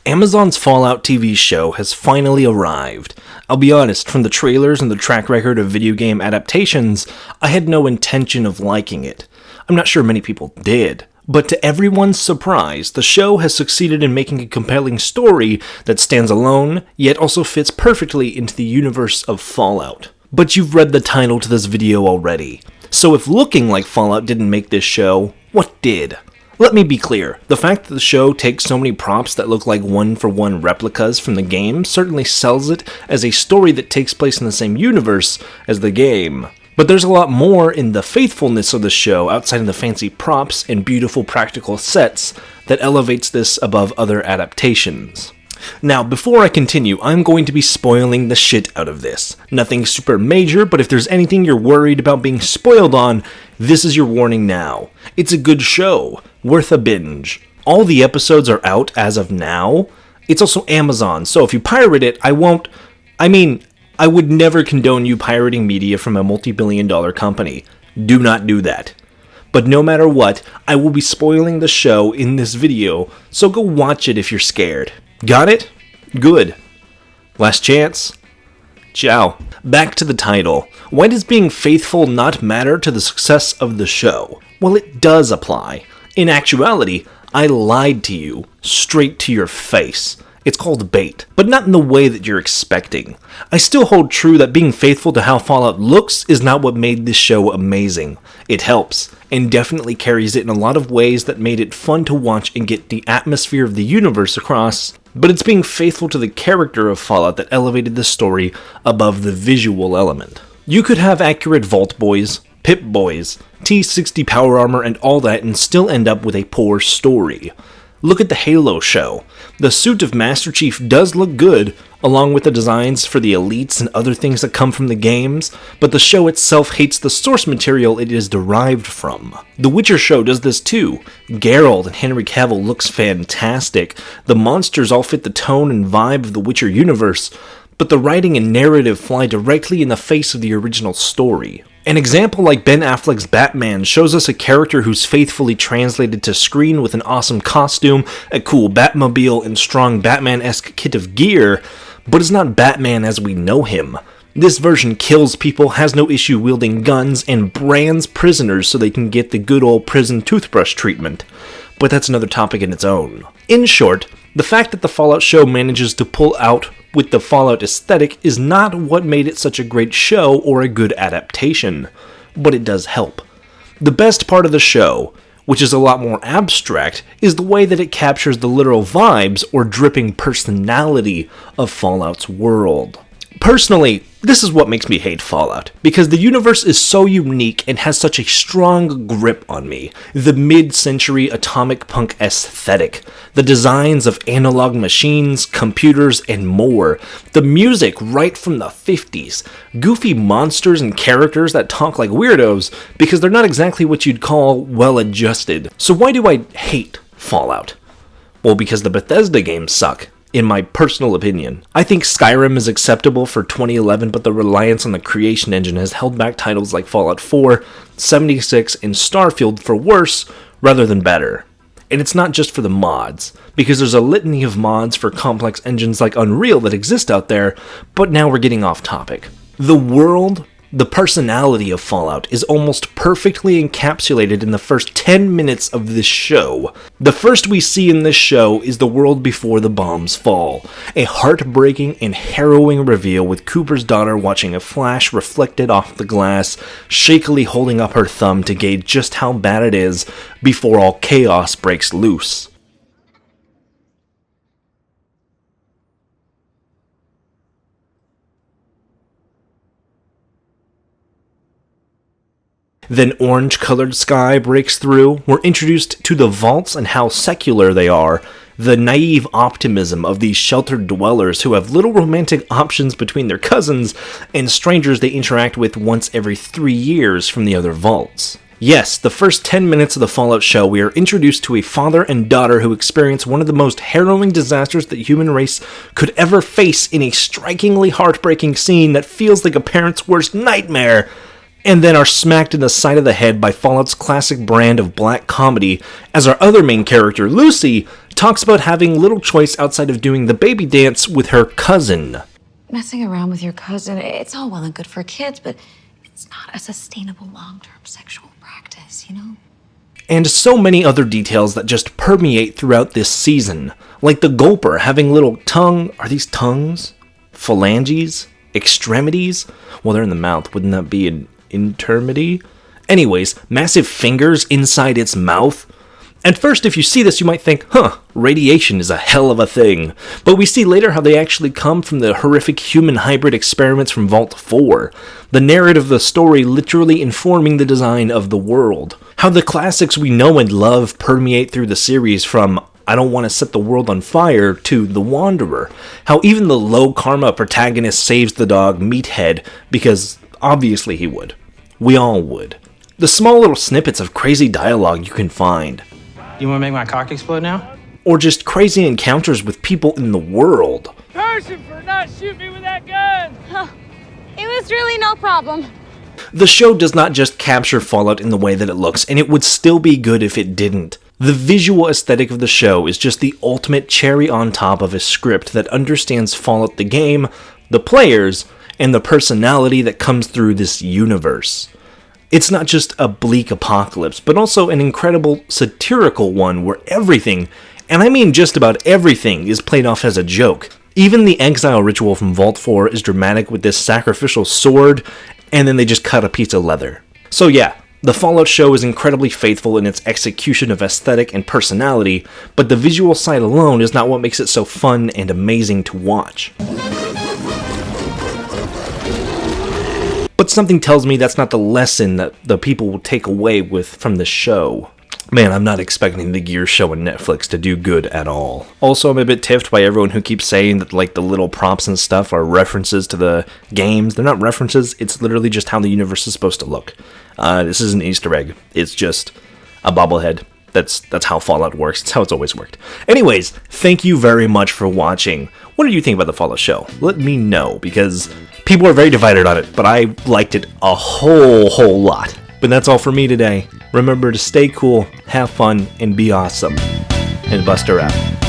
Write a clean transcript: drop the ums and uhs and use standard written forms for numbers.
Amazon's Fallout TV show has finally arrived. I'll be honest, from the trailers and the track record of video game adaptations, I had no intention of liking it. I'm not sure many people did. But to everyone's surprise, the show has succeeded in making a compelling story that stands alone, yet also fits perfectly into the universe of Fallout. But you've read the title to this video already. So if looking like Fallout didn't make this show, what did? Let me be clear, the fact that the show takes so many props that look like one-for-one replicas from the game certainly sells it as a story that takes place in the same universe as the game. But there's a lot more in the faithfulness of the show outside of the fancy props and beautiful practical sets that elevates this above other adaptations. Now, before I continue, I'm going to be spoiling the shit out of this. Nothing super major, but if there's anything you're worried about being spoiled on, this is your warning now. It's a good show, worth a binge. All the episodes are out as of now. It's also Amazon, so if you pirate it, I would never condone you pirating media from a multi-billion-dollar company. Do not do that. But no matter what, I will be spoiling the show in this video, so go watch it if you're scared. Got it? Good. Last chance? Ciao. Back to the title. Why does being faithful not matter to the success of the show? Well, it does apply. In actuality, I lied to you, straight to your face. It's called bait, but not in the way that you're expecting. I still hold true that being faithful to how Fallout looks is not what made this show amazing. It helps, and definitely carries it in a lot of ways that made it fun to watch and get the atmosphere of the universe across, but it's being faithful to the character of Fallout that elevated the story above the visual element. You could have accurate Vault Boys, Pip Boys, T-60 power armor and all that and still end up with a poor story. Look at the Halo show. The suit of Master Chief does look good, along with the designs for the elites and other things that come from the games, but the show itself hates the source material it is derived from. The Witcher show does this too. Geralt and Henry Cavill looks fantastic. The monsters all fit the tone and vibe of the Witcher universe, but the writing and narrative fly directly in the face of the original story. An example like Ben Affleck's Batman shows us a character who's faithfully translated to screen with an awesome costume, a cool Batmobile, and strong Batman-esque kit of gear, but is not Batman as we know him. This version kills people, has no issue wielding guns, and brands prisoners so they can get the good old prison toothbrush treatment. But that's another topic in its own. In short, the fact that the Fallout show manages to pull out with the Fallout aesthetic is not what made it such a great show or a good adaptation, but it does help. The best part of the show, which is a lot more abstract, is the way that it captures the literal vibes or dripping personality of Fallout's world. Personally, this is what makes me hate Fallout, because the universe is so unique and has such a strong grip on me. The mid-century atomic punk aesthetic, the designs of analog machines, computers, and more, the music right from the 50s, goofy monsters and characters that talk like weirdos, because they're not exactly what you'd call well-adjusted. So why do I hate Fallout? Well, because the Bethesda games suck. In my personal opinion. I think Skyrim is acceptable for 2011, but the reliance on the creation engine has held back titles like Fallout 4, 76, and Starfield for worse rather than better. And it's not just for the mods, because there's a litany of mods for complex engines like Unreal that exist out there, but now we're getting off topic. The world, the personality of Fallout is almost perfectly encapsulated in the first 10 minutes of this show. The first we see in this show is the world before the bombs fall. A heartbreaking and harrowing reveal with Cooper's daughter watching a flash reflected off the glass, shakily holding up her thumb to gauge just how bad it is before all chaos breaks loose. Then orange-colored sky breaks through. We're introduced to the vaults and how secular they are, the naive optimism of these sheltered dwellers who have little romantic options between their cousins and strangers they interact with once every 3 years from the other vaults. Yes, the first 10 minutes of the Fallout show, we are introduced to a father and daughter who experience one of the most harrowing disasters the human race could ever face in a strikingly heartbreaking scene that feels like a parent's worst nightmare, and then are smacked in the side of the head by Fallout's classic brand of black comedy as our other main character, Lucy, talks about having little choice outside of doing the baby dance with her cousin. Messing around with your cousin, it's all well and good for kids, but it's not a sustainable long-term sexual practice, you know? And so many other details that just permeate throughout this season, like the gulper having little are these tongues? Phalanges? Extremities? Well, they're in the mouth, wouldn't that be an intermity? Anyways, massive fingers inside its mouth. At first, if you see this, you might think, radiation is a hell of a thing. But we see later how they actually come from the horrific human hybrid experiments from Vault 4. The narrative of the story literally informing the design of the world. How the classics we know and love permeate through the series from I don't want to set the world on fire to The Wanderer. How even the low karma protagonist saves the dog Meathead because obviously he would. We all would. The small little snippets of crazy dialogue you can find. You want to make my cock explode now? Or just crazy encounters with people in the world. Person for not shooting me with that gun! It was really no problem. The show does not just capture Fallout in the way that it looks, and it would still be good if it didn't. The visual aesthetic of the show is just the ultimate cherry on top of a script that understands Fallout the game, the players, and the personality that comes through this universe. It's not just a bleak apocalypse, but also an incredible satirical one where everything, and I mean just about everything, is played off as a joke. Even the exile ritual from Vault 4 is dramatic with this sacrificial sword, and then they just cut a piece of leather. So yeah, the Fallout show is incredibly faithful in its execution of aesthetic and personality, but the visual side alone is not what makes it so fun and amazing to watch. But something tells me that's not the lesson that the people will take away from the show. Man, I'm not expecting the Gears show on Netflix to do good at all. Also, I'm a bit tiffed by everyone who keeps saying that like the little props and stuff are references to the games. They're not references, it's literally just how the universe is supposed to look. This is an Easter egg. It's just a bobblehead. That's how Fallout works. It's how it's always worked. Anyways, thank you very much for watching. What do you think about the Fallout show? Let me know, because people are very divided on it, but I liked it a whole lot. But that's all for me today. Remember to stay cool, have fun, and be awesome. And Buster out.